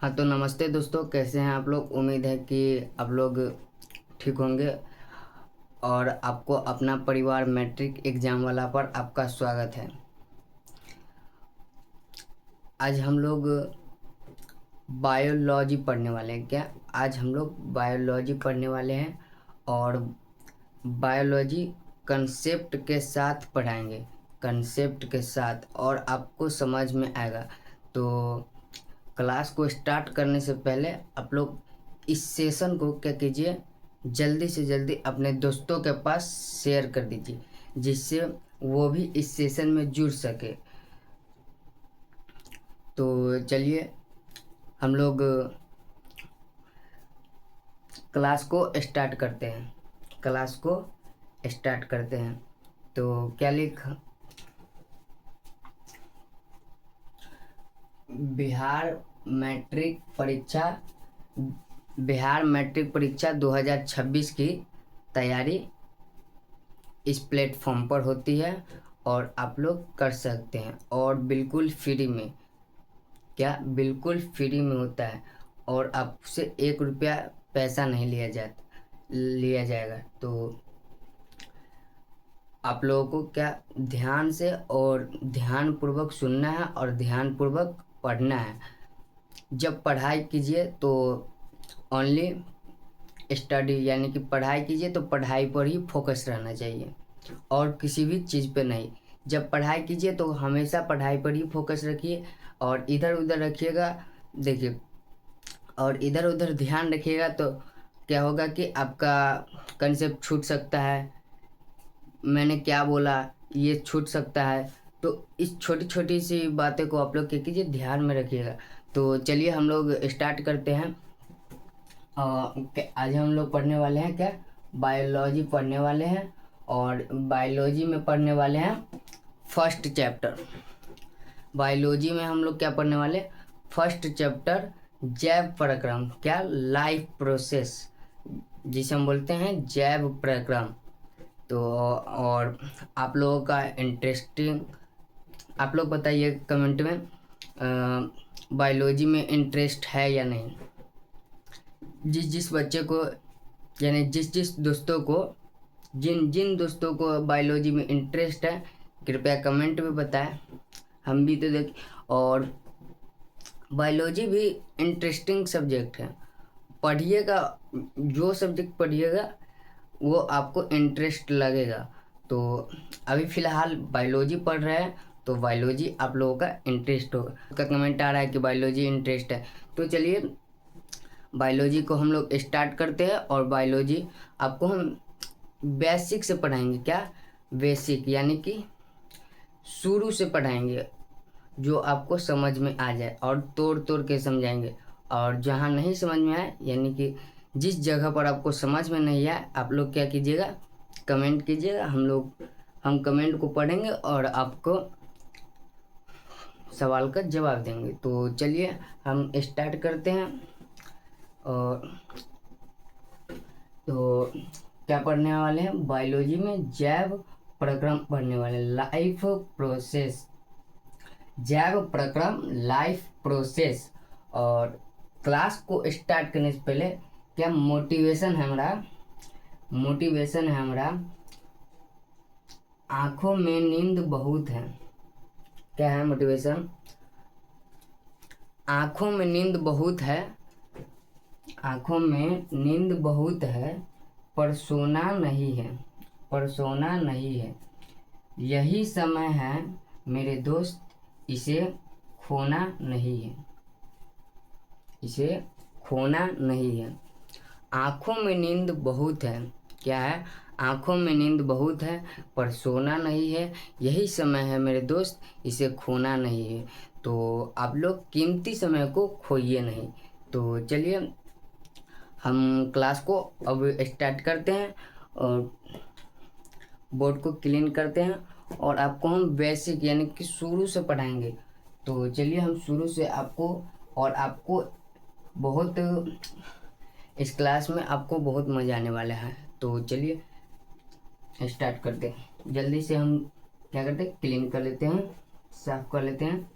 हाँ तो नमस्ते दोस्तों, कैसे हैं आप लोग। उम्मीद है कि आप लोग ठीक होंगे और आपको अपना परिवार मैट्रिक एग्ज़ाम वाला पर आपका स्वागत है। आज हम लोग बायोलॉजी पढ़ने वाले हैं। क्या आज हम लोग बायोलॉजी पढ़ने वाले हैं और बायोलॉजी कंसेप्ट के साथ पढ़ाएंगे, कंसेप्ट के साथ, और आपको समझ में आएगा। तो क्लास को स्टार्ट करने से पहले आप लोग इस सेशन को क्या कीजिए, जल्दी से जल्दी अपने दोस्तों के पास शेयर कर दीजिए, जिससे वो भी इस सेशन में जुड़ सके। तो चलिए हम लोग क्लास को स्टार्ट करते हैं, क्लास को स्टार्ट करते हैं। तो क्या बिहार मैट्रिक परीक्षा बिहार मैट्रिक परीक्षा 2026 की तैयारी इस प्लेटफॉर्म पर होती है और आप लोग कर सकते हैं, और बिल्कुल फ्री में। क्या बिल्कुल फ्री में होता है और आपसे 1 रुपया पैसा नहीं लिया जाएगा। तो आप लोगों को क्या ध्यान से और ध्यानपूर्वक सुनना है और ध्यानपूर्वक पढ़ना है। जब पढ़ाई कीजिए तो ओनली स्टडी, यानी कि पढ़ाई कीजिए तो पढ़ाई पर ही फोकस रहना चाहिए और किसी भी चीज़ पे नहीं। जब पढ़ाई कीजिए तो हमेशा पढ़ाई पर ही फोकस रखिए और इधर उधर रखिएगा। देखिए, और इधर उधर ध्यान रखिएगा तो क्या होगा कि आपका कंसेप्ट छूट सकता है, मैंने क्या बोला ये छूट सकता है। तो इस छोटी छोटी सी बातें को आप लोग क्या कीजिए, ध्यान में रखिएगा। तो चलिए हम लोग स्टार्ट करते हैं। आज हम लोग पढ़ने वाले हैं क्या, बायोलॉजी पढ़ने वाले हैं, और बायोलॉजी में पढ़ने वाले हैं फर्स्ट चैप्टर। बायोलॉजी में हम लोग क्या पढ़ने वाले, फर्स्ट चैप्टर जैव प्रक्रम, क्या लाइफ प्रोसेस, जिसे हम बोलते हैं जैव प्रक्रम। तो और आप लोगों का इंटरेस्टिंग, आप लोग बताइए कमेंट में बायोलॉजी में इंटरेस्ट है या नहीं। जिस जिस बच्चे को, यानी जिस जिस दोस्तों को, जिन जिन दोस्तों को बायोलॉजी में इंटरेस्ट है, कृपया कमेंट में बताएं। हम भी तो देख, और बायोलॉजी भी इंटरेस्टिंग सब्जेक्ट है। पढ़िएगा, जो सब्जेक्ट पढ़िएगा वो आपको इंटरेस्ट लगेगा। तो अभी फ़िलहाल बायोलॉजी पढ़ रहे हैं तो बायोलॉजी आप लोगों का इंटरेस्ट होगा। का कमेंट आ रहा है कि बायोलॉजी इंटरेस्ट है, तो चलिए बायोलॉजी को हम लोग स्टार्ट करते हैं। और बायोलॉजी आपको हम बेसिक से पढ़ाएंगे। क्या बेसिक, यानी कि शुरू से पढ़ाएंगे, जो आपको समझ में आ जाए, और तोड़ तोड़ के समझाएंगे। और जहाँ नहीं समझ में आए, यानी कि जिस जगह पर आपको समझ में नहीं आए, आप लोग क्या कीजिएगा, कमेंट कीजिएगा। हम कमेंट को पढ़ेंगे और आपको सवाल का जवाब देंगे। तो चलिए हम स्टार्ट करते हैं। और तो क्या पढ़ने वाले हैं, बायोलॉजी में जैव प्रक्रम पढ़ने वाले, लाइफ प्रोसेस, जैव प्रक्रम लाइफ प्रोसेस। और क्लास को स्टार्ट करने से पहले क्या मोटिवेशन है हमारा, आंखों में नींद बहुत है। क्या है मोटिवेशन, आंखों में नींद बहुत है, आंखों में नींद बहुत है, पर सोना नहीं है। यही समय है मेरे दोस्त, इसे खोना नहीं है। आंखों में नींद बहुत है, क्या है, आंखों में नींद बहुत है पर सोना नहीं है। यही समय है मेरे दोस्त, इसे खोना नहीं है। तो आप लोग कीमती समय को खोइए नहीं। तो चलिए हम क्लास को अब स्टार्ट करते हैं और बोर्ड को क्लीन करते हैं, और आपको हम बेसिक यानी कि शुरू से पढ़ाएंगे। तो चलिए हम शुरू से आपको बहुत, इस क्लास में आपको बहुत मज़ा आने वाला है। तो चलिए स्टार्ट करते हैं। जल्दी से हम क्या करते हैं, क्लीन कर लेते हैं, साफ कर लेते हैं।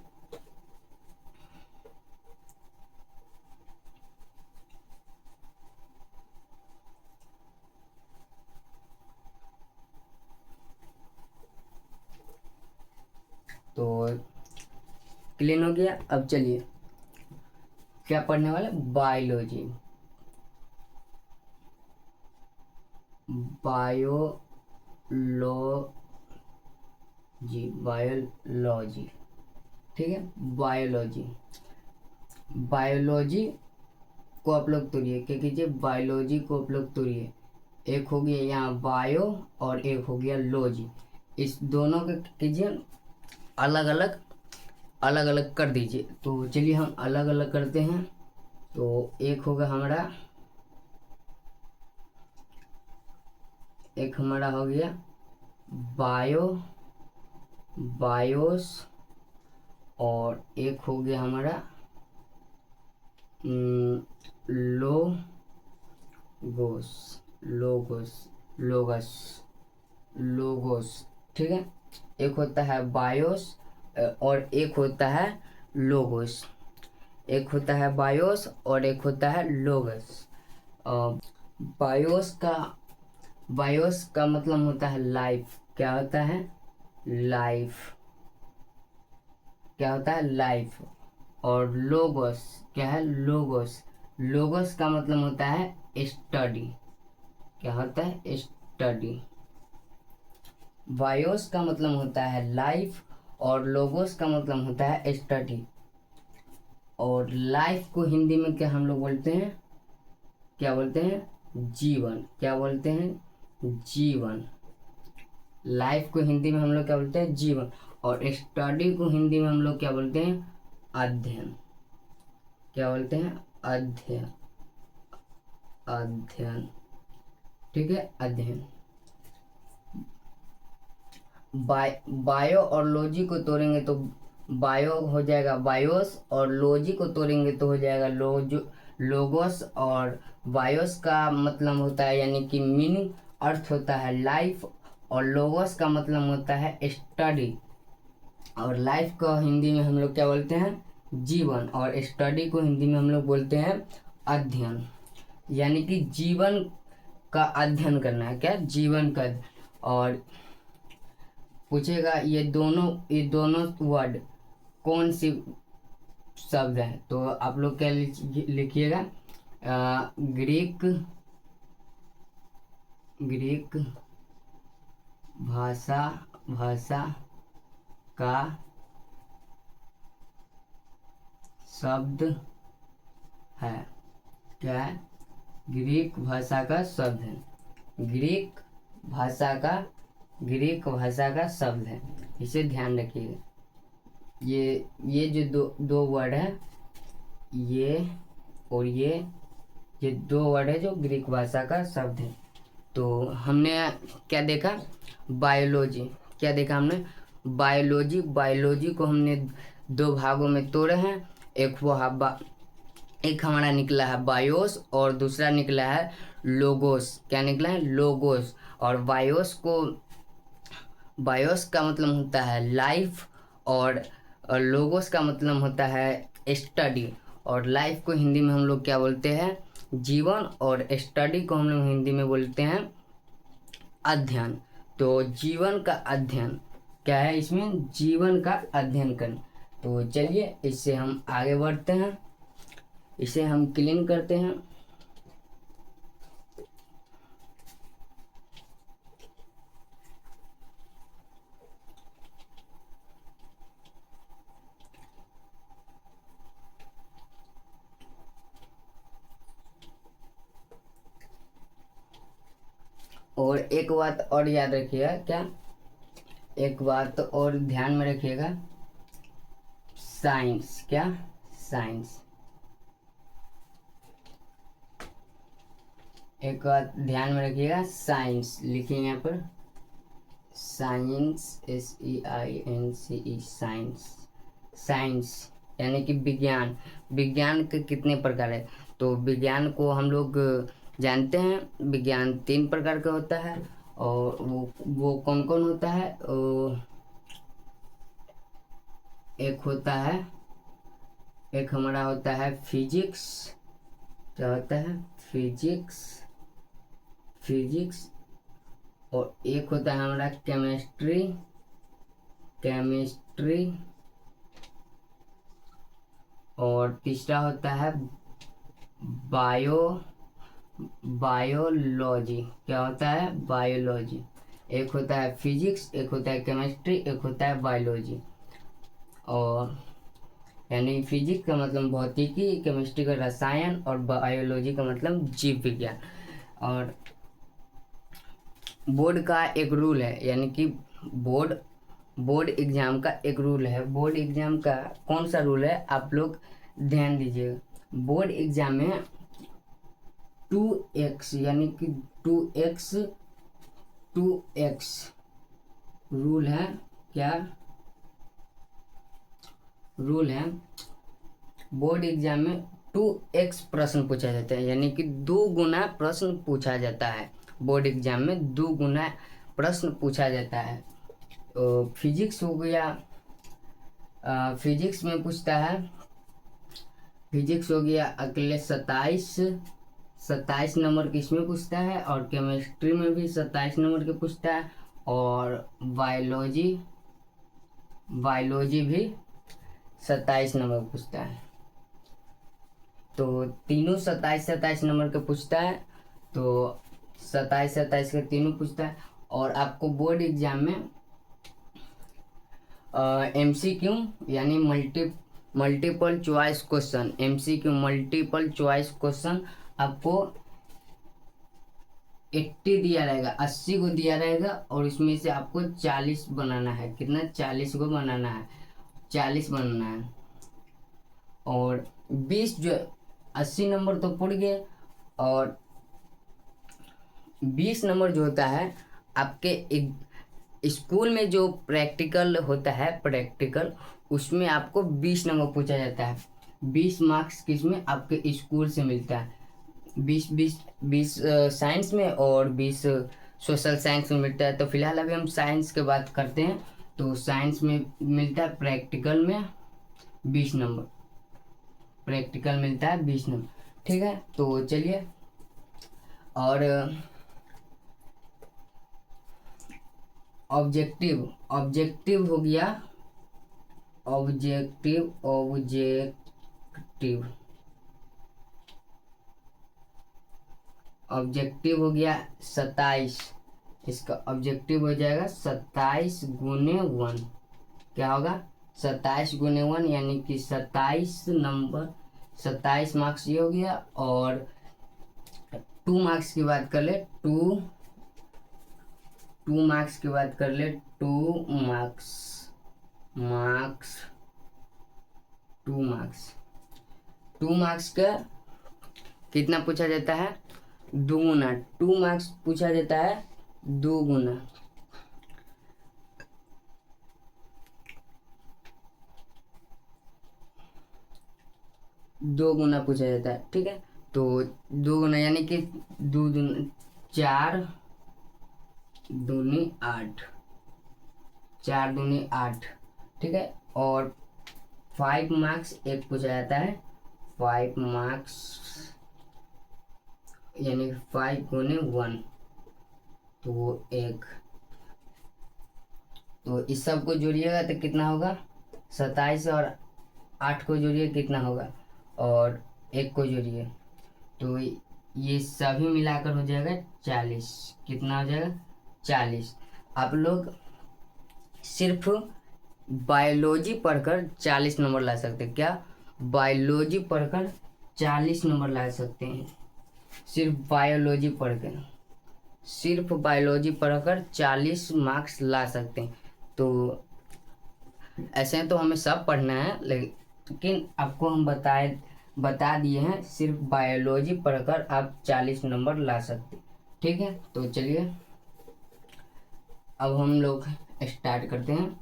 क्लीन हो गया। अब चलिए क्या पढ़ने वाले, बायोलॉजी। बायोलॉजी, ठीक है। बायोलॉजी, बायोलॉजी को आप लोग तोड़िए, क्या कीजिए, बायोलॉजी को आप लोग तोड़िए। एक हो गया यहाँ बायो और एक हो गया लॉजी। इस दोनों के कीजिए अलग अलग, अलग अलग कर दीजिए। तो चलिए हम अलग अलग करते हैं। तो एक होगा हमारा, एक हमारा हो गया बायो, बायोस, और एक हो गया हमारा लोगोस, लोगोस, लोगस, लोगोस, ठीक है। एक होता है बायोस और एक होता है लोगोस। एक होता है बायोस और एक होता है लोगस। बायोस का, बायोस का मतलब होता है लाइफ। क्या होता है, लाइफ। क्या होता है, लाइफ। और लोगोस क्या है, लोगोस, लोगोस का मतलब होता है स्टडी। क्या होता है, स्टडी। बायोस का मतलब होता है लाइफ और लोगोस का मतलब होता है स्टडी। और लाइफ को हिंदी में क्या हम लोग बोलते हैं, क्या बोलते हैं, जीवन। क्या बोलते हैं, जीवन। लाइफ को हिंदी में हम लोग क्या बोलते हैं, जीवन। और स्टडी को हिंदी में हम लोग क्या बोलते हैं, अध्ययन। क्या बोलते हैं, अध्ययन, अध्ययन, ठीक है, अध्ययन। बायो और लॉजी को तोड़ेंगे तो बायो हो जाएगा बायोस, और लॉजी को तोड़ेंगे तो हो जाएगा लोगोस। और बायोस का मतलब होता है, यानी कि मीनिंग, अर्थ होता है लाइफ। और लोगोस का मतलब होता है स्टडी। और लाइफ को हिंदी में हम लोग क्या बोलते हैं, जीवन। और स्टडी को हिंदी में हम लोग बोलते हैं अध्ययन। यानी कि जीवन का अध्ययन करना है, क्या, जीवन का। और पूछेगा ये दोनों वर्ड कौन सी शब्द है, तो आप लोग क्या लिखिएगा, ग्रीक, ग्रीक भाषा, भाषा का शब्द है। क्या है, ग्रीक भाषा का शब्द है। ग्रीक भाषा का, ग्रीक भाषा का शब्द है। इसे ध्यान रखिएगा। ये जो दो वर्ड है, ये और ये दो वर्ड है जो ग्रीक भाषा का शब्द है। तो हमने क्या देखा, बायोलॉजी। क्या देखा हमने, बायोलॉजी। बायोलॉजी को हमने दो भागों में तोड़े हैं। एक हमारा निकला है बायोस और दूसरा निकला है लोगोस। क्या निकला है, लोगोस। और बायोस का मतलब होता है लाइफ, और लोगोस का मतलब होता है स्टडी। और लाइफ को हिंदी में हम लोग क्या बोलते हैं, जीवन। और स्टडी को हम लोग हिंदी में बोलते हैं अध्ययन। तो जीवन का अध्ययन क्या है, इसमें जीवन का अध्ययन करना। तो चलिए इससे हम आगे बढ़ते हैं, इसे हम क्लीन करते हैं। और एक बात और याद रखिएगा, क्या, एक बात और ध्यान में रखिएगा, साइंस। क्या, साइंस। एक बात ध्यान में रखिएगा, साइंस लिखिए यहाँ पर, साइंस, SEINCE, साइंस। साइंस यानी कि विज्ञान। विज्ञान के कितने प्रकार है, तो विज्ञान को हम लोग जानते हैं, विज्ञान 3 प्रकार का होता है। और वो कौन कौन होता है, एक होता है, एक हमारा होता है फिजिक्स। क्या होता है, फिजिक्स, फिजिक्स। और एक होता है हमारा केमिस्ट्री, केमिस्ट्री। और तीसरा होता है बायोलॉजी। क्या होता है? बायोलॉजी। एक होता है फिजिक्स, एक होता है केमिस्ट्री, एक होता है बायोलॉजी। और यानी फिजिक्स का मतलब भौतिकी, केमिस्ट्री का रसायन, और बायोलॉजी का मतलब जीव विज्ञान। और बोर्ड का एक रूल है, यानी कि बोर्ड एग्जाम का एक रूल है। बोर्ड एग्जाम का कौन सा रूल है, आप लोग ध्यान दीजिएगा। बोर्ड एग्जाम में 2x यानी कि 2x रूल है। क्या रूल है? बोर्ड एग्जाम में 2x प्रश्न पूछा जाता है, यानी कि 2 गुना प्रश्न पूछा जाता है। बोर्ड एग्जाम में 2 गुना प्रश्न पूछा जाता है। तो फिजिक्स हो गया, फिजिक्स में पूछता है, फिजिक्स हो गया अकेले 27 नंबर के इसमें पूछता है, और केमिस्ट्री में भी 27 नंबर के पूछता है, और बायोलॉजी भी 27 नंबर पूछता है। तो तीनों 27 नंबर के पूछता है। तो 27 के तीनों पूछता है। और आपको बोर्ड एग्जाम में MCQ यानी multiple choice question, MCQ multiple choice question आपको 80 दिया रहेगा, 80 को दिया रहेगा, और इसमें से आपको 40 बनाना है। कितना? 40 को बनाना है, 40 बनाना है। और 20 जो 80 नंबर तो पुड़ गए, और 20 नंबर जो होता है आपके एक स्कूल में जो प्रैक्टिकल होता है, प्रैक्टिकल, उसमें आपको 20 नंबर पूछा जाता है। 20 मार्क्स किसमें? आपके स्कूल से मिलता है। 20 साइंस में और 20 सोशल साइंस में मिलता है। तो फिलहाल अभी हम साइंस की बात करते हैं। तो साइंस में मिलता है प्रैक्टिकल में 20 नंबर, प्रैक्टिकल मिलता है 20 नंबर। ठीक है, तो चलिए। और ऑब्जेक्टिव हो गया, ऑब्जेक्टिव हो गया 27। इसका ऑब्जेक्टिव हो जाएगा 27 गुने 1। क्या होगा? 27 गुने 1 यानी कि 27 नंबर, 27 मार्क्स ये हो गया। और 2 मार्क्स की बात कर ले, 2 मार्क्स की बात कर ले, 2 मार्क्स का कितना पूछा जाता है? 2 गुना। 2 मार्क्स पूछा जाता है 2 गुना। दो गुना पूछा जाता है। ठीक है, तो 2 गुना यानी कि 2 दूनी 4 दूनी 8, 4 दूनी 8। ठीक है, और 5 मार्क्स एक पूछा जाता है, 5 मार्क्स यानी 5 गुने 1, तो 1। तो इस सब को जोड़िएगा तो कितना होगा? 27 और 8 को जोड़िए कितना होगा? और 1 को जोड़िए तो ये सभी मिलाकर हो जाएगा 40। कितना हो जाएगा? 40। आप लोग सिर्फ बायोलॉजी पढ़कर 40 नंबर ला सकते हैं। क्या? बायोलॉजी पढ़कर 40 नंबर ला सकते हैं, सिर्फ बायोलॉजी पढ़कर 40 मार्क्स ला सकते हैं। तो ऐसे तो हमें सब पढ़ना है, लेकिन आपको हम बता दिए हैं सिर्फ बायोलॉजी पढ़कर आप 40 नंबर ला सकते। ठीक है, तो चलिए अब हम लोग स्टार्ट करते हैं।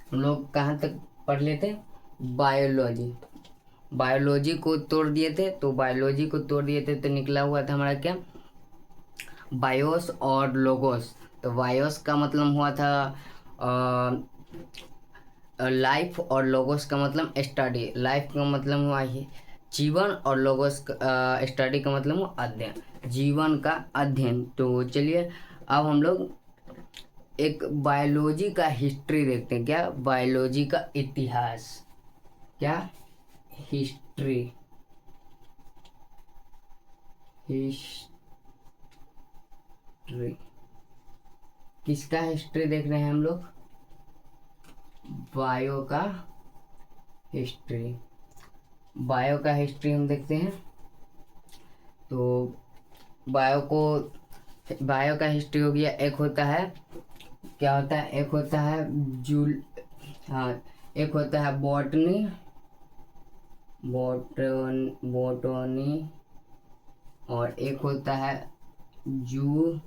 हम लोग कहाँ तक पढ़ लेते? बायोलॉजी को तोड़ दिए थे। तो निकला हुआ था हमारा क्या? बायोस और लोगोस। तो बायोस का मतलब हुआ था लाइफ, और लोगोस का मतलब स्टडी। लाइफ का मतलब हुआ ही जीवन, और लोगोस स्टडी का मतलब हुआ अध्ययन, जीवन का अध्ययन। तो चलिए अब हम लोग एक बायोलॉजी का हिस्ट्री देखते हैं। क्या? बायोलॉजी का इतिहास। क्या? हिस्ट्री। हिस्ट्री किसका हिस्ट्री देख रहे हैं हम लोग? बायो का हिस्ट्री। बायो का हिस्ट्री हम देखते हैं। तो बायो का हिस्ट्री हो गया। एक होता है, क्या होता है? एक होता है हाँ, एक होता है बॉटनी, बॉटनी, और एक होता है जूलॉजी।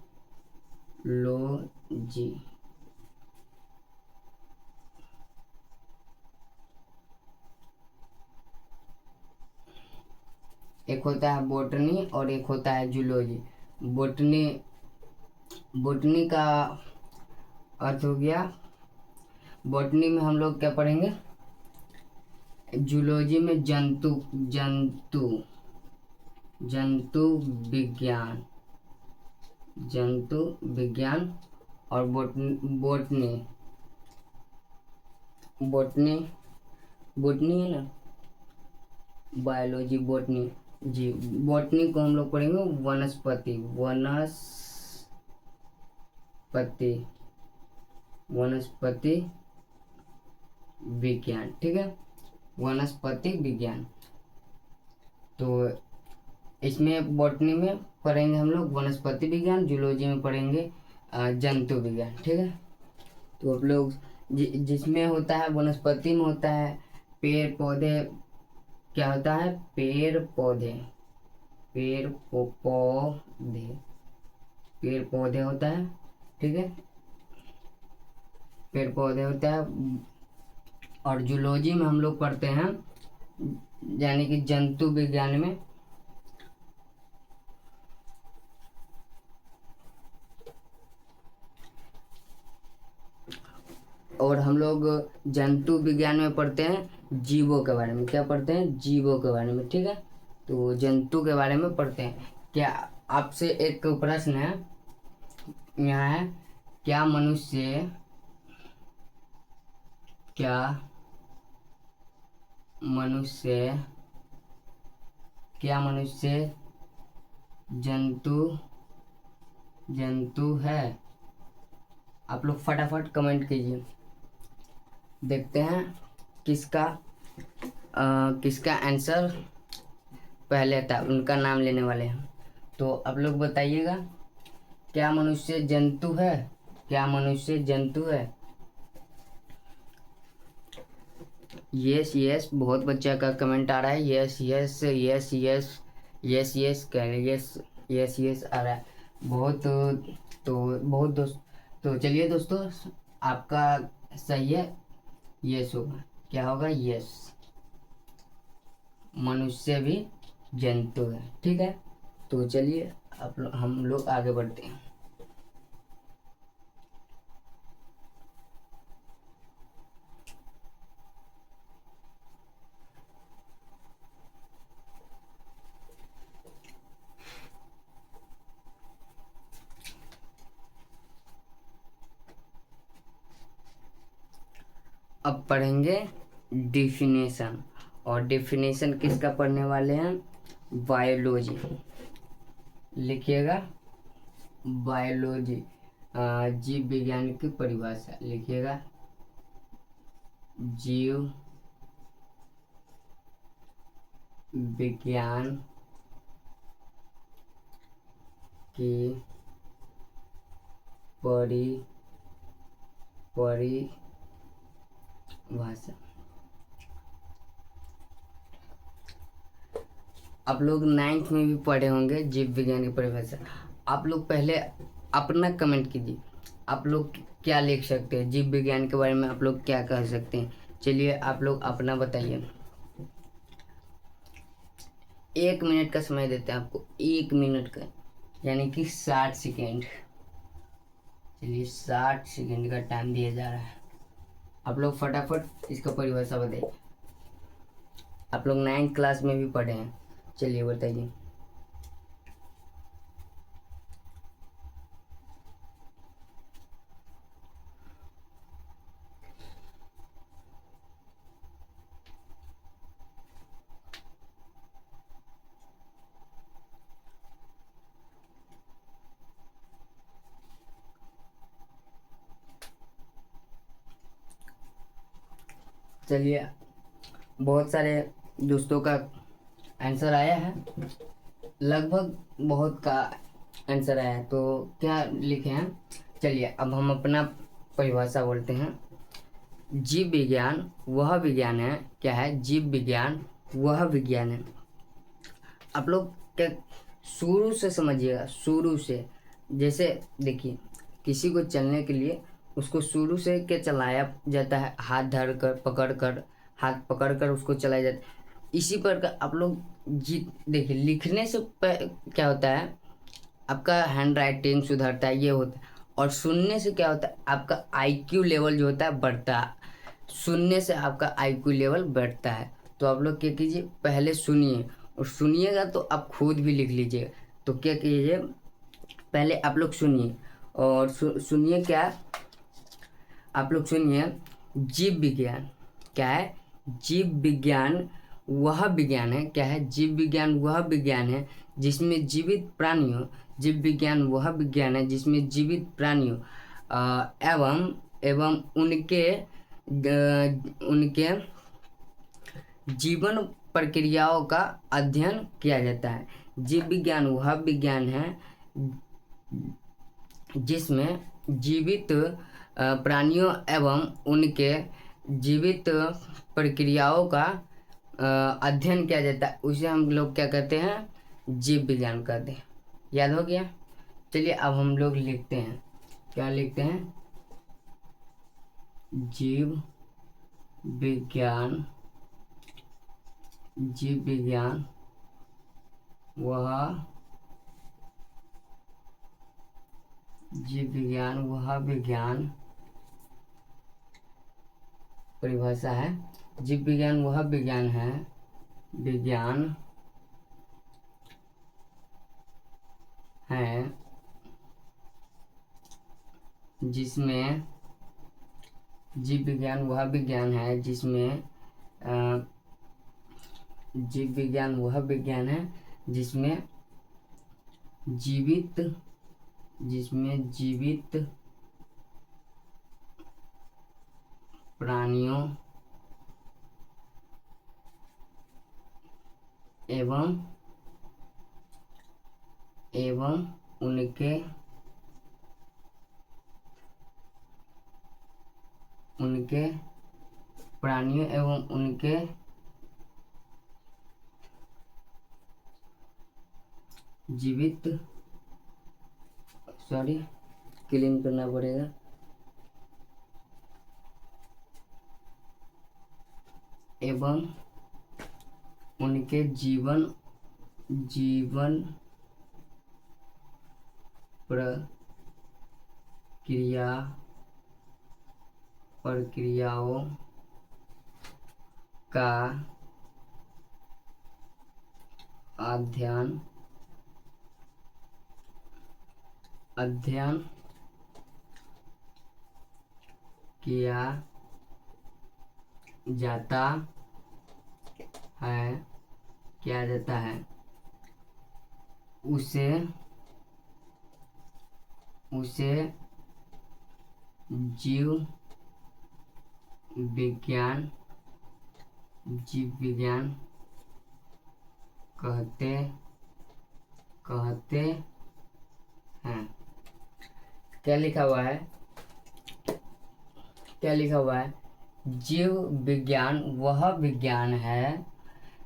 एक होता है बॉटनी और एक होता है जूलॉजी। बॉटनी का अर्थ हो गया, बॉटनी में हम लोग क्या पढ़ेंगे? जूलॉजी में जंतु विज्ञान, जंतु विज्ञान। और बॉटनी है ना, बायोलॉजी, बॉटनी जी। बॉटनी को हम लोग पढ़ेंगे वनस्पति विज्ञान। ठीक है, वनस्पति विज्ञान। तो इसमें बॉटनी में पढ़ेंगे हम लोग वनस्पति विज्ञान, जूलॉजी में पढ़ेंगे जंतु विज्ञान। ठीक है, तो आप लोग जिसमें होता है वनस्पति में होता है पेड़ पौधे। क्या होता है? पेड़ पौधे होता है। ठीक है, पेड़ पौधे होता है। और जूलॉजी में हम लोग पढ़ते हैं, यानी कि जंतु विज्ञान में और हम लोग जंतु विज्ञान में पढ़ते हैं जीवों के बारे में। क्या पढ़ते हैं? जीवों के बारे में। ठीक है, तो जंतु के बारे में पढ़ते हैं। क्या आपसे एक प्रश्न है यहाँ है, क्या मनुष्य जंतु है? आप लोग फटाफट कमेंट कीजिए। देखते हैं किसका आंसर पहले था, उनका नाम लेने वाले हैं। तो आप लोग बताइएगा, क्या मनुष्य जंतु है? क्या मनुष्य जंतु है? यस, बहुत बच्चा का कमेंट आ रहा है। यस कह रहे, यस आ रहा है बहुत। बहुत दोस्त। तो चलिए दोस्तों, आपका सही है, यस होगा। क्या होगा? यस, मनुष्य भी जंतु है। ठीक है, तो चलिए हम लोग आगे बढ़ते हैं। अब पढ़ेंगे डिफिनेशन। और डिफिनेशन किसका पढ़ने वाले हैं? बायोलॉजी। लिखिएगा, बायोलॉजी जीव विज्ञान की परिभाषा लिखिएगा। जीव विज्ञान की परिभाषा। आप लोग 9th में भी पढ़े होंगे जीव विज्ञान की परिभाषा। आप लोग पहले अपना कमेंट कीजिए, आप लोग क्या लिख सकते हैं जीव विज्ञान के बारे में, आप लोग क्या कह सकते हैं। चलिए आप लोग अपना बताइए। 1 मिनट का समय देते हैं आपको, 1 मिनट का, यानी कि 60 सेकेंड। चलिए 60 सेकेंड का टाइम दिया जा रहा है। आप लोग फटाफट इसका परिभाषा बताइए। आप लोग 9th क्लास में भी पढ़े हैं, चलिए बताइए। चलिए बहुत सारे दोस्तों का आंसर आया है, लगभग बहुत का आंसर आया है। तो क्या लिखे हैं, चलिए अब हम अपना परिभाषा बोलते हैं। जीव विज्ञान वह विज्ञान है, क्या है, जीव विज्ञान वह विज्ञान है। आप लोग क्या शुरू से समझिएगा, शुरू से। जैसे देखिए किसी को चलने के लिए उसको शुरू से क्या चलाया जाता है, हाथ धर कर पकड़ कर, हाथ पकड़ कर उसको चलाया जाता है। इसी प्रकार आप लोग देखिए लिखने से क्या होता है, आपका हैंड राइटिंग सुधरता है, ये होता है। और सुनने से क्या होता है, आपका आईक्यू लेवल जो होता है बढ़ता है। सुनने से आपका आईक्यू लेवल बढ़ता है। तो आप लोग क्या कीजिए, पहले सुनिए, और सुनिएगा तो आप खुद भी लिख लीजिए। तो क्या कीजिए, पहले आप लोग सुनिए, और सुनिए क्या, आप लोग सुनिए। जीव विज्ञान क्या है, जीव विज्ञान वह विज्ञान है, क्या है, जीव विज्ञान वह विज्ञान है जिसमें जीवित प्राणियों, जीव विज्ञान वह विज्ञान है जिसमें जीवित प्राणियों एवं एवं उनके जीवन प्रक्रियाओं का अध्ययन किया जाता है। जीव विज्ञान वह विज्ञान है जिसमें जीवित प्राणियों एवं उनके जीवित प्रक्रियाओं का अध्ययन किया जाता है, उसे हम लोग क्या कहते हैं, जीव विज्ञान कहते हैं। याद हो गया। चलिए अब हम लोग लिखते हैं, क्या लिखते हैं, जीव विज्ञान, जीव विज्ञान वह जीव विज्ञान वह विज्ञान, परिभाषा है, जीव विज्ञान वह विज्ञान है, विज्ञान है जिसमें, जीव विज्ञान वह विज्ञान है जिसमें जीव विज्ञान वह विज्ञान है जिसमें जीवित प्राणियों एवं उनके प्राणियों एवं उनके जीवित, सॉरी क्लीन करना पड़ेगा, एवं उनके जीवन प्रक्रियाओं का अध्ययन किया जाता है, उसे जीव विज्ञान कहते हैं। क्या लिखा हुआ है, क्या लिखा हुआ है, जीव विज्ञान वह विज्ञान है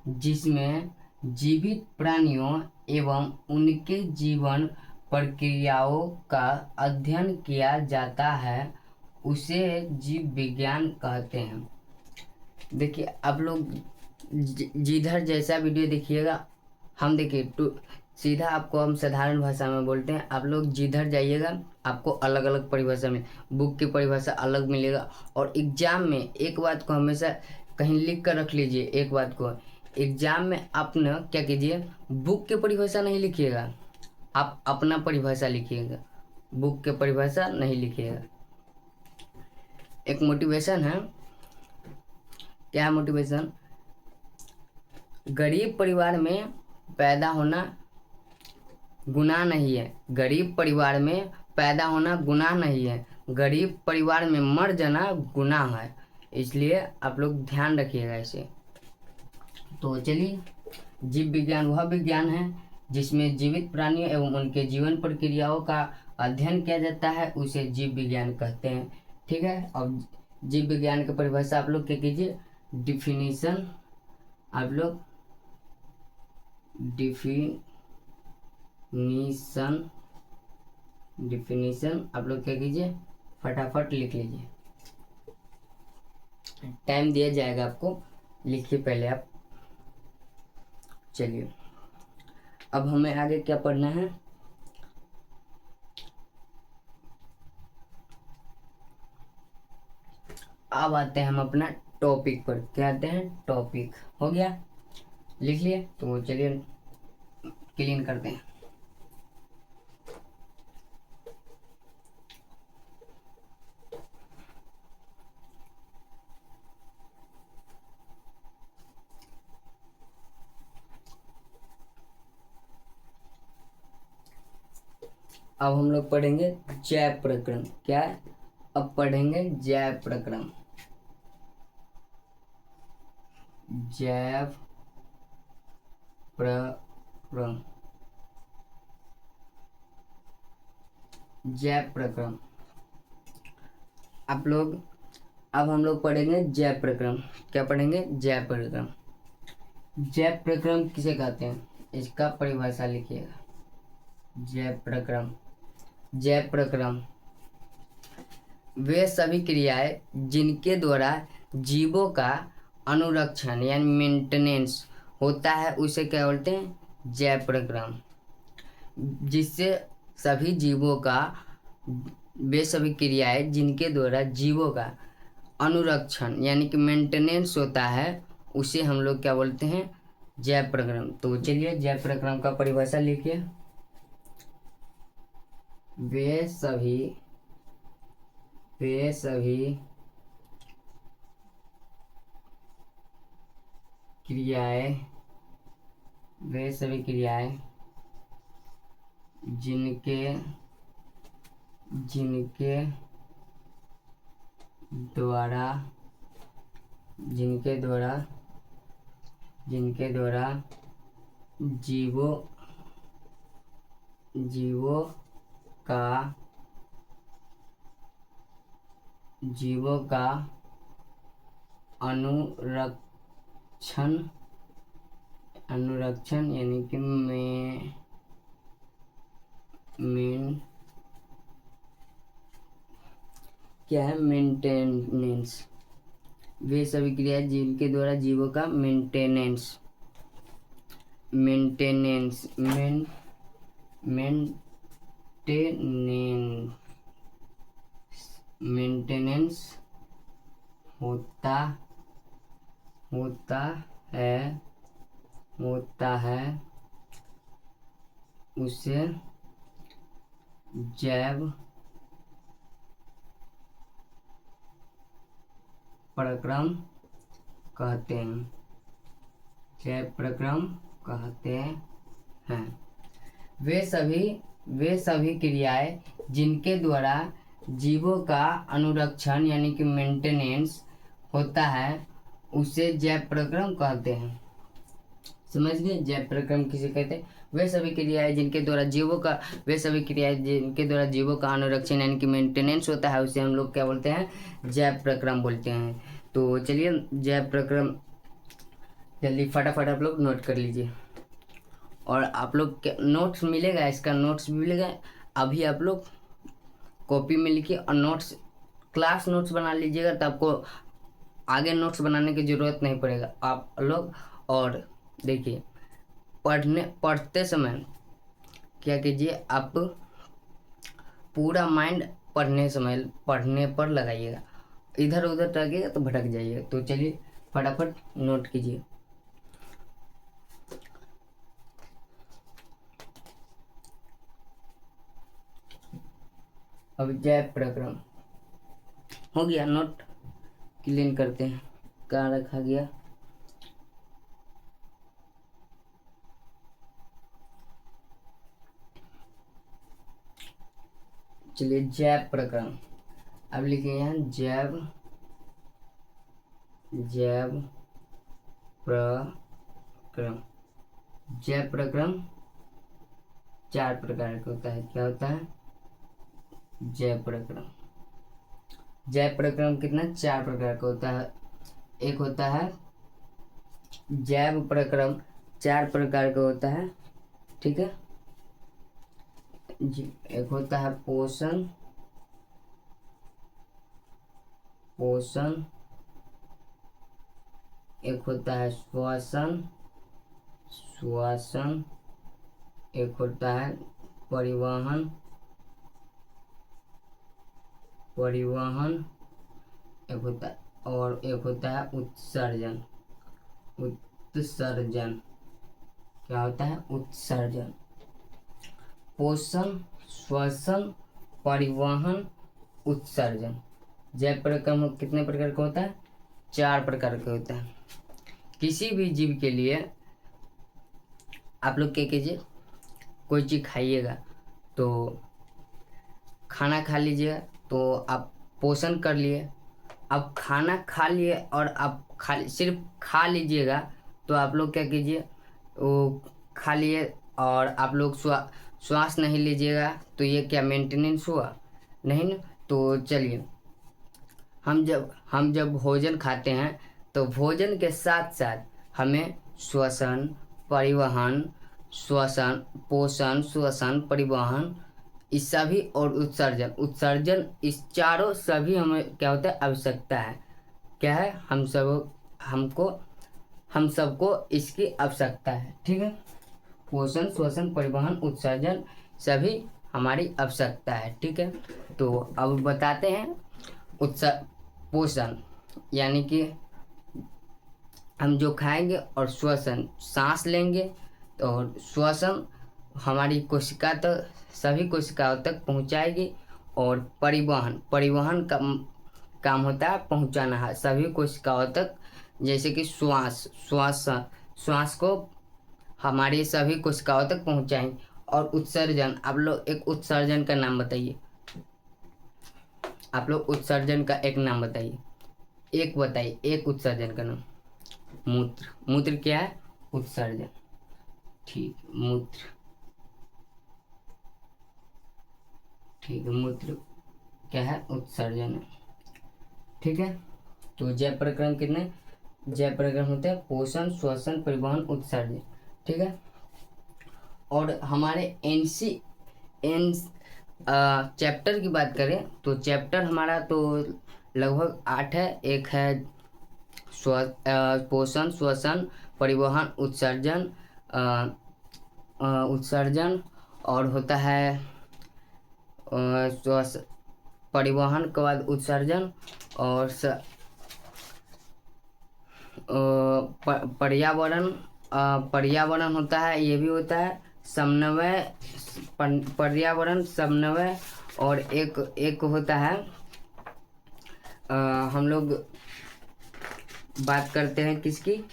जिसमें जीवित प्राणियों एवं उनके जीवन प्रक्रियाओं का अध्ययन किया जाता है, उसे जीव विज्ञान कहते हैं। देखिए आप लोग जिधर जैसा वीडियो देखिएगा, हम देखिए सीधा आपको हम साधारण भाषा में बोलते हैं, आप लोग जिधर जाइएगा आपको अलग अलग परिभाषा में, बुक की परिभाषा अलग मिलेगा। और एग्जाम में एक बात को हमेशा कहीं लिख कर रख लीजिए, एक बात को एग्जाम में आप न क्या कीजिए, बुक की परिभाषा नहीं लिखिएगा, आप अपना परिभाषा लिखिएगा, बुक की परिभाषा नहीं लिखिएगा। एक मोटिवेशन है, क्या है मोटिवेशन? गरीब परिवार में पैदा होना गुनाह नहीं है, गरीब परिवार में पैदा होना गुनाह नहीं है, गरीब परिवार में मर जाना गुनाह है। इसलिए आप लोग ध्यान रखिएगा इसे। तो चलिए, जीव विज्ञान वह विज्ञान है जिसमें जीवित प्राणियों एवं उनके जीवन प्रक्रियाओं का अध्ययन किया जाता है, उसे जीव विज्ञान कहते हैं। ठीक है, अब जीव विज्ञान की परिभाषा आप लोग क्या कीजिए, डिफिनीशन, आप लोग डिफिनीशन आप लोग क्या कीजिए, फटाफट लिख लीजिए, टाइम दिया जाएगा आपको, लिखिए पहले आप। चलिए, अब हमें आगे क्या पढ़ना है, अब आते हैं हम अपना टॉपिक पर। क्या आते हैं, टॉपिक हो गया, लिख लिए। तो चलिए क्लीन करते हैं। अब हम लोग पढ़ेंगे जैव प्रकरण। क्या, अब पढ़ेंगे जैव प्रकरण, जैव प्रकरण, जैव प्रकरण आप लोग। अब हम लोग पढ़ेंगे जैव प्रकरण। क्या पढ़ेंगे, जैव प्रकरण। जैव प्रकरण किसे कहते हैं, इसका परिभाषा लिखिएगा। जैव प्रकरण, जैव प्रकरण वे सभी क्रियाएं जिनके द्वारा जीवों का अनुरक्षण यानी मेंटेनेंस होता है, उसे क्या बोलते हैं, जैव प्रकरण। जिससे सभी जीवों का, वे सभी क्रियाएं जिनके द्वारा जीवों का अनुरक्षण यानी कि मेंटेनेंस होता है, उसे हम लोग क्या बोलते हैं, जैव प्रकरण। तो चलिए जैव प्रकरण का परिभाषा लिखिए। वे सभी क्रियाएं, वे सभी क्रियाएं जिनके द्वारा जीवों का अनुरक्षण यानी कि क्या है, मेंटेनेंस। वे सभी क्रियाएं जिनके द्वारा जीवों का मेंटेनेंस होता है, उसे जैव प्रक्रम कहते हैं, जैव प्रक्रम कहते हैं। वे सभी क्रियाएं जिनके द्वारा जीवों का अनुरक्षण यानी कि मेंटेनेंस होता है, उसे जैव प्रक्रम कहते हैं। समझ गए, जैव प्रक्रम किसे कहते हैं, वे सभी क्रियाएं जिनके द्वारा जीवों का अनुरक्षण यानी कि मेंटेनेंस होता है, उसे हम लोग क्या बोलते हैं, जैव प्रक्रम बोलते हैं। तो चलिए जैव प्रक्रम जल्दी फटाफट आप लोग नोट कर लीजिए। और आप लोग नोट्स मिलेगा, इसका नोट्स भी मिलेगा, अभी आप लोग कॉपी में लिखिए और नोट्स, क्लास नोट्स बना लीजिएगा, तो आपको आगे नोट्स बनाने की ज़रूरत नहीं पड़ेगा आप लोग। और देखिए, पढ़ते समय क्या कीजिए, आप पूरा माइंड पढ़ने पर लगाइएगा, इधर उधर टगेगा तो भटक जाइएगा। तो चलिए फटाफट नोट कीजिए। अब जय प्रक्रम हो गया, नोट क्लीन करते हैं, कहाँ रखा गया। चलिए जैव प्रक्रम, अब लिखिए यहाँ जैव प्रक्रम। जैव प्रक्रम 4 प्रकार का होता है। क्या होता है? जैव प्रक्रम कितना? 4 प्रकार का होता है। एक होता है जैव प्रक्रम 4 प्रकार का होता है, ठीक है जी। एक होता है पोषण, एक होता है श्वसन, एक होता है परिवहन, एक होता है, और एक होता है उत्सर्जन। क्या होता है? उत्सर्जन। पोषण, श्वसन, परिवहन, उत्सर्जन। जैव प्रक्रम कितने प्रकार का होता है? 4 प्रकार का होता है। किसी भी जीव के लिए आप लोग क्या कीजिए, कोई चीज़ खाइएगा तो खाना खा लीजिएगा तो आप पोषण कर लिए। अब खाना खा लिए और आप सिर्फ खा लीजिएगा तो आप लोग क्या कीजिए, वो खा लिए और आप लोग श्वास नहीं लीजिएगा तो ये क्या मेंटेनेंस हुआ? नहीं ना। तो चलिए, हम जब भोजन खाते हैं तो भोजन के साथ साथ हमें श्वसन, परिवहन, पोषण, श्वसन, परिवहन, इस सभी और उत्सर्जन, इस चारों सभी हमें क्या होता है? आवश्यकता है। क्या है? हम सबको इसकी आवश्यकता है, ठीक है। पोषण, श्वसन, परिवहन, उत्सर्जन सभी हमारी आवश्यकता है, ठीक है। तो अब बताते हैं पोषण, यानी कि हम जो खाएंगे, और श्वसन सांस लेंगे, और श्वसन हमारी कोशिका तक, सभी कोशिकाओं तक पहुंचाएगी। और परिवहन का काम होता है पहुंचाना है सभी कोशिकाओं तक, जैसे कि श्वास को हमारी सभी कोशिकाओं तक पहुंचाएंगे। और उत्सर्जन, आप लोग एक उत्सर्जन का नाम बताइए। आप लोग उत्सर्जन का एक नाम बताइए, एक बताइए, एक उत्सर्जन का नाम। मूत्र क्या है? उत्सर्जन, ठीक। मूत्र क्या है? उत्सर्जन है, ठीक है। तो जैव प्रक्रम कितने जैव प्रक्रम होते हैं? पोषण, श्वसन, परिवहन, उत्सर्जन, ठीक है। और हमारे चैप्टर की बात करें तो चैप्टर हमारा तो लगभग 8 है। एक है पोषण, श्वसन, परिवहन, उत्सर्जन, और होता है परिवहन के बाद उत्सर्जन, और पर्यावरण होता है, ये भी होता है समन्वय, पर्यावरण समन्वय। और एक होता है हम लोग बात करते हैं किसकी?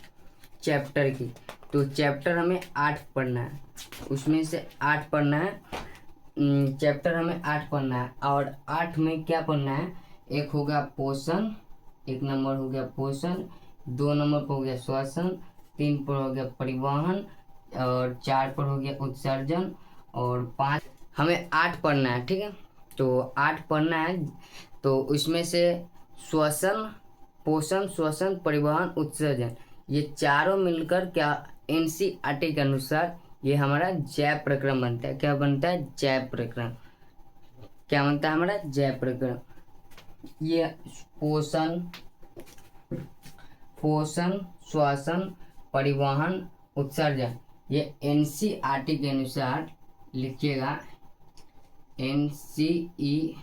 चैप्टर की। तो चैप्टर हमें 8 पढ़ना है, उसमें से 8 पढ़ना है। चैप्टर हमें 8 पढ़ना है, और 8 में क्या पढ़ना है? एक हो गया पोषण, 1 नंबर हो गया पोषण, 2 नंबर पर हो गया श्वसन, 3 पर हो गया परिवहन, और 4 पर हो गया उत्सर्जन, और 5 हमें 8 पढ़ना है, ठीक है। तो 8 पढ़ना है, तो उसमें से श्वसन, पोषण, श्वसन, परिवहन, उत्सर्जन, ये चारों मिलकर क्या एनसीईआरटी के अनुसार ये हमारा जैव प्रक्रम बनता है। क्या बनता है? जैव प्रक्रम। क्या बनता है हमारा? जैव प्रक्रम। ये पोषण, श्वसन, परिवहन, उत्सर्जन, ये एनसीईआरटी के अनुसार लिखिएगा, NCERT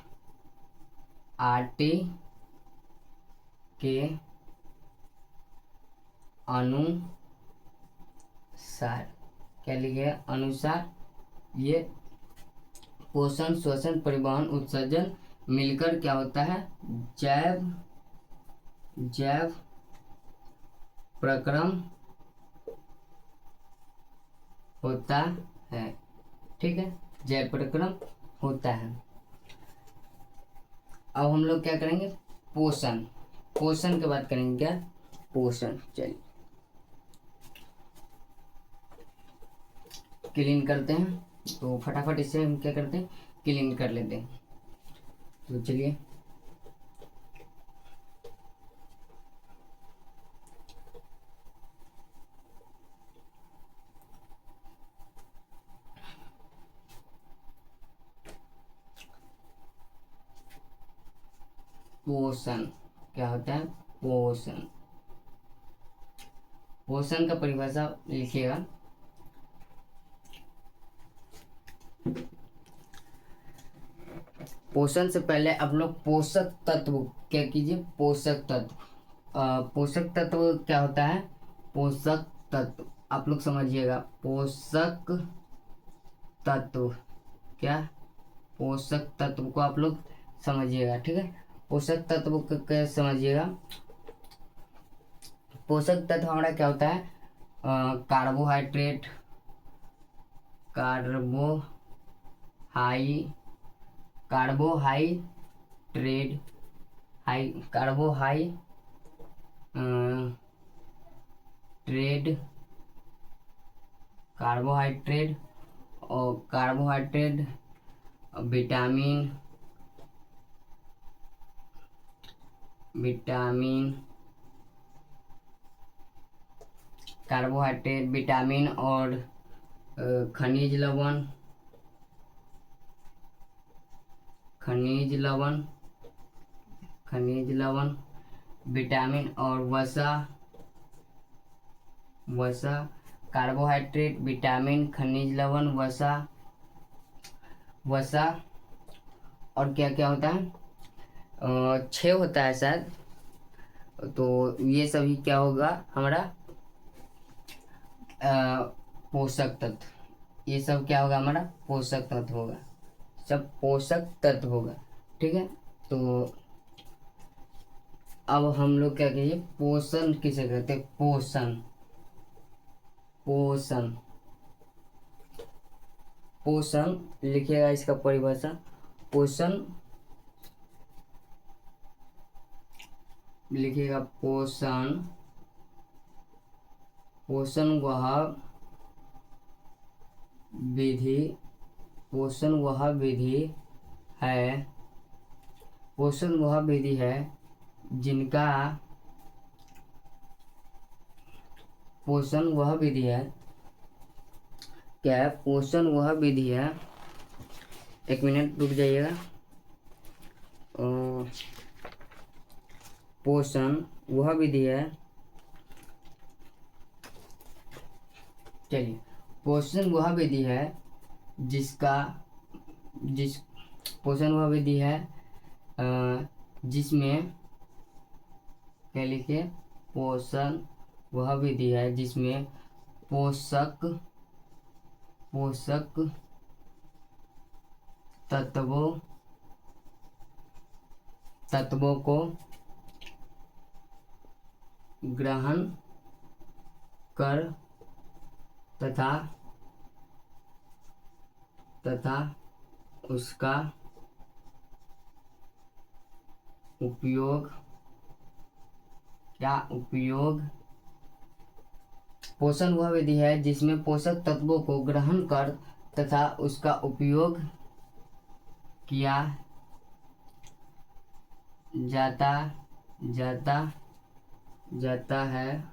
के अनुसार, क्या लिखे, अनुसार ये पोषण, श्वसन, परिवहन, उत्सर्जन मिलकर क्या होता है, जैव प्रक्रम होता है। ठीक है, जैव प्रक्रम होता है। अब हम लोग क्या करेंगे, पोषण की बात करेंगे। क्या, पोषण। चलिए क्लीन करते हैं, तो फटाफट इससे हम क्या करते हैं, क्लीन कर लेते हैं। तो चलिए पोषण क्या होता है, पोषण का परिभाषा लिखिएगा। पोषण से पहले आप लोग पोषक तत्व क्या कीजिए, पोषक तत्व क्या होता है, पोषक तत्व आप लोग समझिएगा। पोषक तत्व क्या, पोषक तत्व को आप लोग समझिएगा। ठीक है, पोषक तत्व को क्या समझिएगा। पोषक तत्व हमारा क्या होता है, कार्बोहाइड्रेट, कार्बोहाइड्रेट और विटामिन और खनिज लवण, विटामिन और वसा, कार्बोहाइड्रेट, विटामिन, खनिज लवण, वसा और क्या क्या होता है, 6 होता है शायद। तो ये सभी क्या होगा हमारा, पोषक तत्व। ये सब क्या होगा हमारा, पोषक तत्व होगा, सब पोषक तत्व होगा। ठीक है, तो अब हम लोग क्या कहिए, पोषण किसे कहते हैं, पोषण लिखिएगा इसका परिभाषा। पोषण लिखिएगा, पोषण वह विधि है जिनका पोषण वह विधि है, क्या है, पोषण वह विधि है, एक मिनट रुक जाइएगा। पोषण वह विधि है, चलिए, पोषण वह विधि है पोषण वह विधि है जिसमें क्या लिखे, पोषण वह विधि है जिसमें पोषक तत्वों को ग्रहण कर तथा उसका उपयोग पोषण वह विधि है जिसमें पोषक तत्वों को ग्रहण कर तथा उसका उपयोग किया जाता है,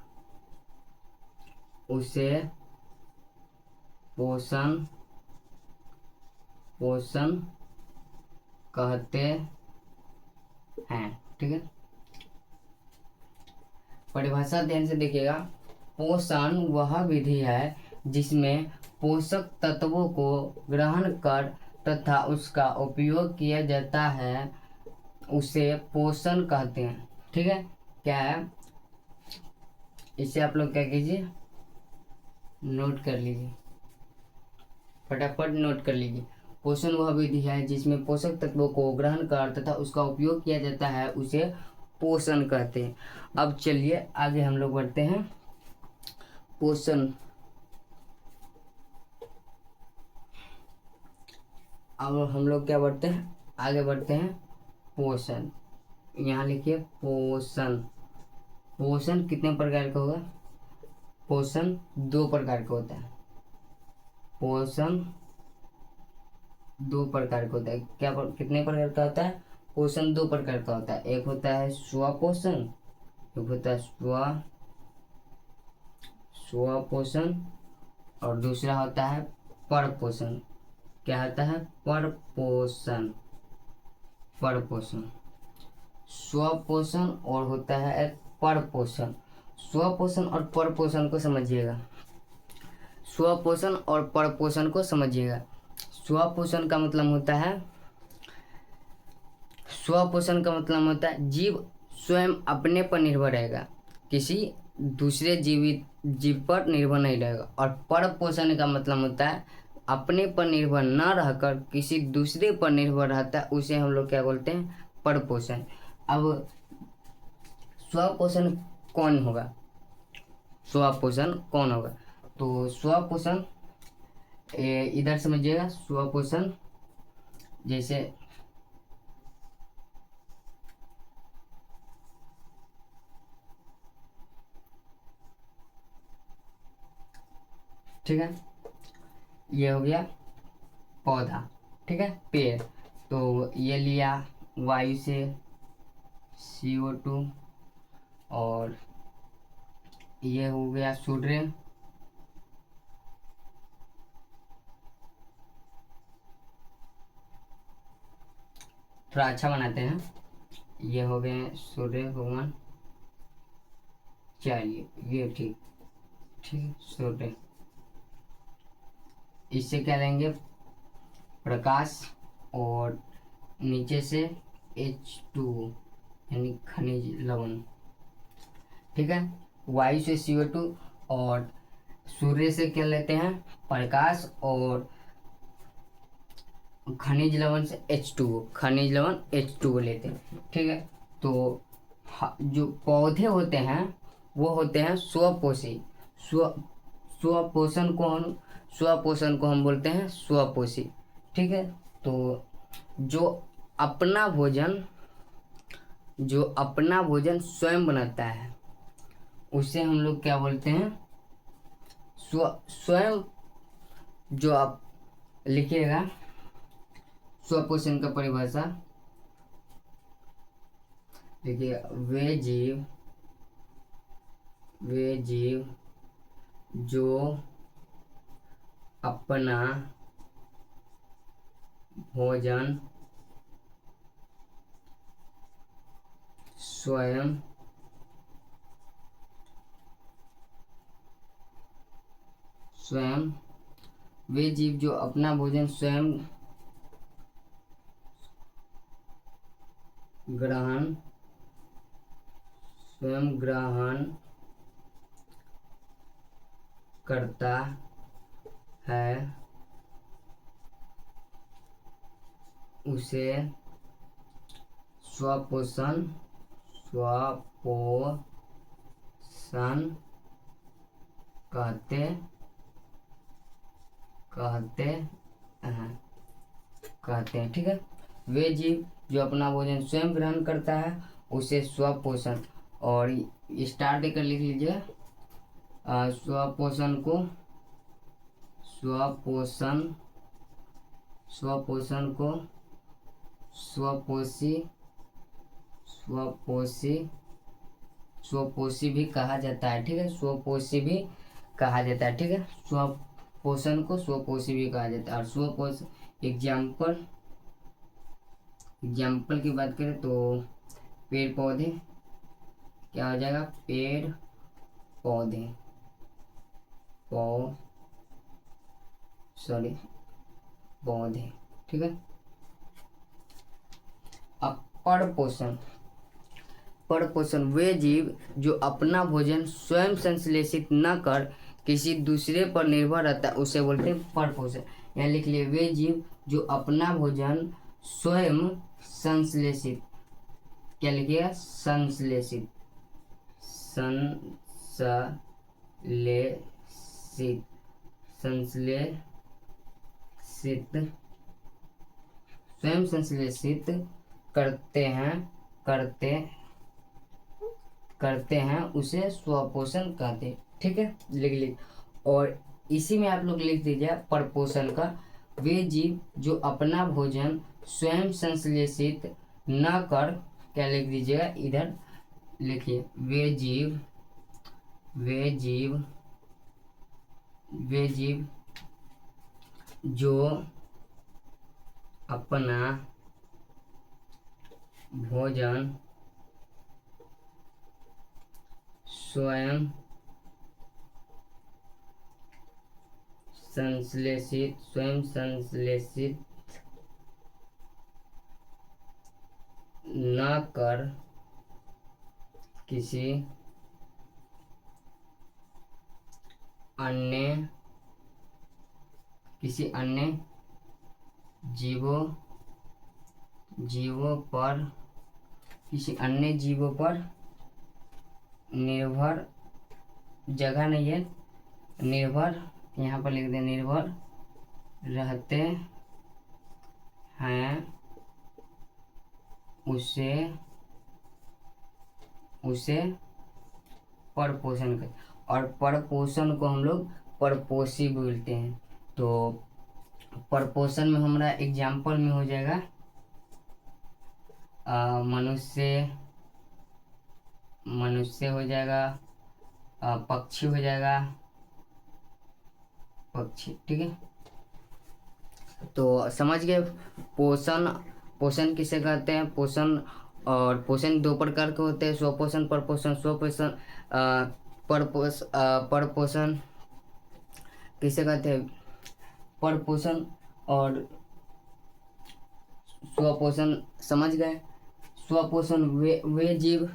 उसे पोषण कहते हैं। ठीक है, परिभाषा ध्यान से देखिएगा। पोषण वह विधि है जिसमें पोषक तत्वों को ग्रहण कर तथा उसका उपयोग किया जाता है उसे पोषण कहते हैं। ठीक है, क्या है, इसे आप लोग क्या कीजिए, नोट कर लीजिए, फटाफट नोट कर लीजिए। पोषण वह विधि है जिसमें पोषक तत्वों को ग्रहण कर तथा उसका उपयोग किया जाता है, उसे पोषण कहते हैं। अब चलिए आगे हम लोग बढ़ते हैं। पोषण, अब हम लोग क्या बढ़ते हैं, आगे बढ़ते हैं। पोषण, यहाँ लिखिए पोषण। पोषण कितने प्रकार का होगा, पोषण 2 प्रकार का होता है। पोषण 2 प्रकार का होता है। कितने प्रकार का होता है, पोषण 2 प्रकार का होता है। एक होता है स्वपोषण, एक होता है स्वपोषण, और दूसरा होता है परपोषण। क्या होता है, परपोषण, परपोषण। स्वपोषण और होता है परपोषण। स्वपोषण और परपोषण को समझिएगा, स्वपोषण और परपोषण को समझिएगा। स्वपोषण का मतलब होता है, स्वपोषण का मतलब होता है जीव स्वयं अपने पर निर्भर रहेगा, किसी दूसरे जीव पर निर्भर नहीं रहेगा। और परपोषण का मतलब होता है अपने पर निर्भर न रहकर किसी दूसरे पर निर्भर रहता है, उसे हम लोग क्या बोलते हैं, परपोषण। अब स्वपोषण कौन होगा, स्वपोषण कौन होगा, तो स्वपोषण इधर समझिएगा। स्वपोषण जैसे ठीक है, ये हो गया पौधा, ठीक है, पेड़। तो ये लिया वायु से CO2, और ये हो गया सूर्य, थोड़ा अच्छा बनाते हैं, ये हो गए सूर्य भगवान। चलिए ये ठीक ठीक, सूर्य, इससे क्या लेंगे, प्रकाश, और नीचे से H2 यानी खनिज लवण। ठीक है, वायु से CO2 और सूर्य से क्या लेते हैं, प्रकाश, और खनिज लवण से H2O, खनिज लवण H2O लेते हैं। ठीक है, तो जो पौधे होते हैं वो होते हैं स्वपोषी। स्वपोषण को हम बोलते हैं स्वपोषी। ठीक है, तो जो अपना भोजन स्वयं बनाता है उसे हम लोग क्या बोलते हैं, स्वयं। जो आप लिखिएगा स्वपोषण का परिभाषा, देखिए, वे जीव जो अपना भोजन स्वयं वे जीव जो अपना भोजन स्वयं ग्रहण करता है उसे स्वपोषण कहते हैं। ठीक है, वे जीव जो अपना भोजन स्वयं ग्रहण करता है उसे स्वपोषण, और स्टार देकर लिख लीजिए, स्वपोषण को स्वपोषी भी कहा जाता है। ठीक है, स्वपोषी भी कहा जाता है। ठीक है, स्वपोषण को स्वपोषी भी कहा जाता है। और स्वपोषण एग्जाम्पल की बात करें तो पेड़ पौधे, क्या हो जाएगा, पेड़ पौधे, पौधे। ठीक ठीक है। अब परपोषण। परपोषण वे जीव जो अपना भोजन स्वयं संश्लेषित न कर किसी दूसरे पर निर्भर रहता है उसे बोलते हैं परपोषण। यहाँ लिख लिए, वे जीव जो अपना भोजन स्वयं संश्लेषित, क्या लिखिएगा, संश्लेषित, संश्लेषित, संश्लेषित, स्वयं संश्लेषित करते हैं उसे स्वपोषण कहते हैं। ठीक है, लिख लीजिए। और इसी में आप लोग लिख दीजिए परपोषण का, वे जीव जो अपना भोजन स्वयं संश्लेषित न कर, क्या लिख दीजिएगा, इधर लिखिए, वे जीव जो अपना भोजन स्वयं संश्लेषित न कर किसी अन्य जीवों पर निर्भर, जगह नहीं है, निर्भर, यहाँ पर लिख दें, निर्भर रहते हैं उसे परपोषण कर। और परपोषण को हम लोग परपोषी बोलते हैं। तो परपोषण में हमारा एग्जाम्पल में हो जाएगा मनुष्य हो जाएगा, पक्षी हो जाएगा, पक्षी। ठीक है, तो समझ गए। पोषण किसे कहते हैं, पोषण। और पोषण दो प्रकार के होते हैं, स्वपोषण, परपोषण। परपोषण किसे कहते हैं, परपोषण और स्वपोषण। समझ गए। स्वपोषण वे जीव,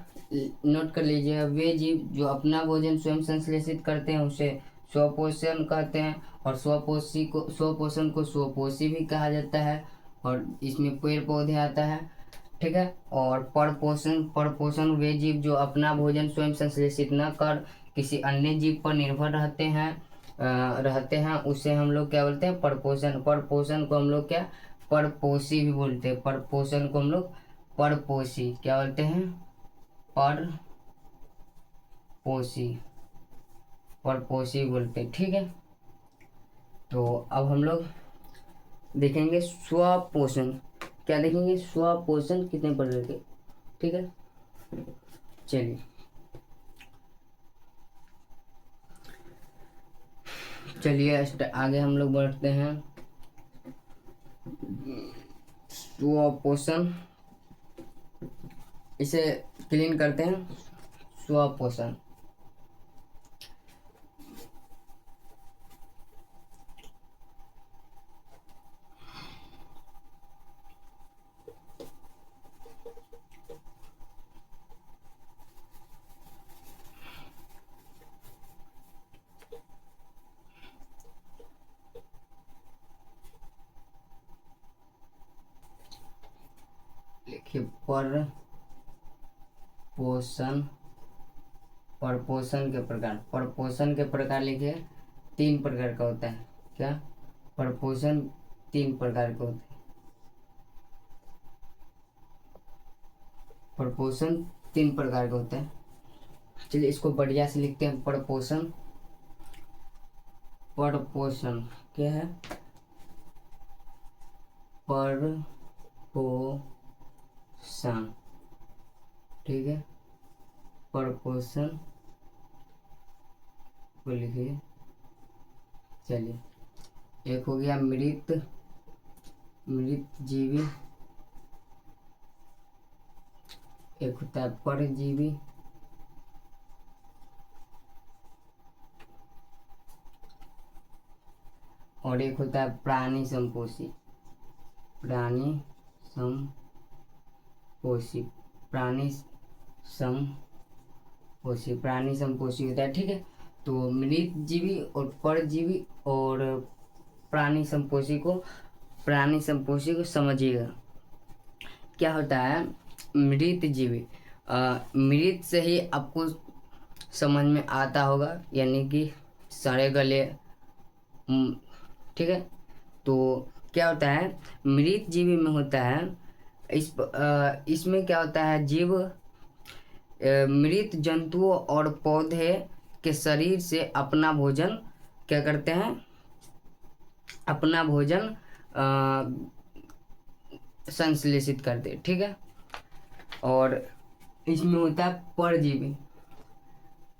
नोट कर लीजिए, वे जीव जो अपना भोजन स्वयं संश्लेषित करते हैं उसे स्वपोषण कहते हैं। और स्वपोषण को स्वपोषी भी कहा जाता है, और इसमें पेड़ पौधे आता है। ठीक है। और परपोषण वे जीव जो अपना भोजन स्वयं संश्लेषित न कर किसी अन्य जीव पर निर्भर रहते हैं उसे हम लोग क्या बोलते हैं, परपोषण। परपोषण को हम लोग क्या, परपोषी भी बोलते हैं। परपोषण को हम लोग परपोषी क्या बोलते हैं, परपोषी बोलते हैं। ठीक है। तो अब हम लोग देखेंगे स्वपोषण। क्या देखेंगे, स्वपोषण कितने प्रकार के। ठीक है, चलिए आगे हम लोग बढ़ते हैं। स्वपोषण, इसे क्लीन करते हैं। स्वपोषण, लिखिए परपोषण के प्रकार। परपोषण के प्रकार लिखिए, 3 प्रकार का होता है। क्या, परपोषण 3 प्रकार के होते हैं। परपोषण 3 प्रकार का होता है। चलिए इसको बढ़िया से लिखते हैं। परपोषण क्या है, परपोषण। ठीक है, परपोषण को लिखिए। चलिए, एक हो गया मृत जीवी, एक होता है परजीवी, और एक होता है प्राणी संपोषी। प्राणी समपोषी, प्राणी समपोषी, प्राणी समपोषी होता है, ठीक है। तो मृत जीवी और परजीवी और प्राणी समपोषी को समझिएगा। क्या होता है मृत जीवी, मृत से ही आपको समझ में आता होगा, यानी कि सड़े गले, ठीक है। तो क्या होता है मृत जीवी में होता है, इसमें क्या होता है जीव मृत जंतुओं और पौधे के शरीर से अपना भोजन क्या करते हैं, अपना भोजन संश्लेषित करते, ठीक है। और इसमें होता है परजीवी,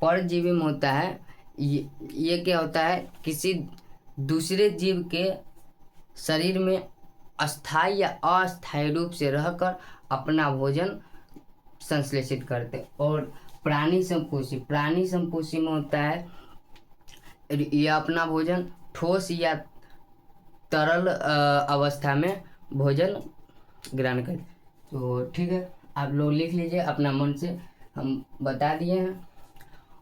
परजीवी में होता है ये क्या होता है किसी दूसरे जीव के शरीर में अस्थायी या अस्थायी रूप से रहकर अपना भोजन संश्लेषित करते। और प्राणी संपोषी में होता है ये अपना भोजन ठोस या तरल अवस्था में भोजन ग्रहण करें। तो ठीक है, आप लोग लिख लीजिए अपना मन से, हम बता दिए हैं।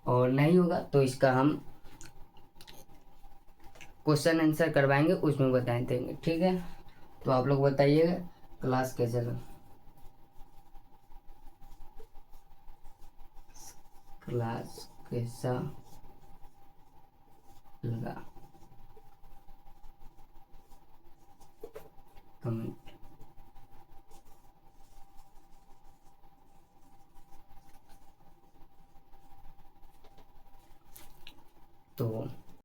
और नहीं होगा तो इसका हम क्वेश्चन आंसर करवाएंगे, उसमें बता देंगे, ठीक है। तो आप लोग बताइएगा क्लास कैसा लगा, क्लास कैसा लगा, कमेंट। तो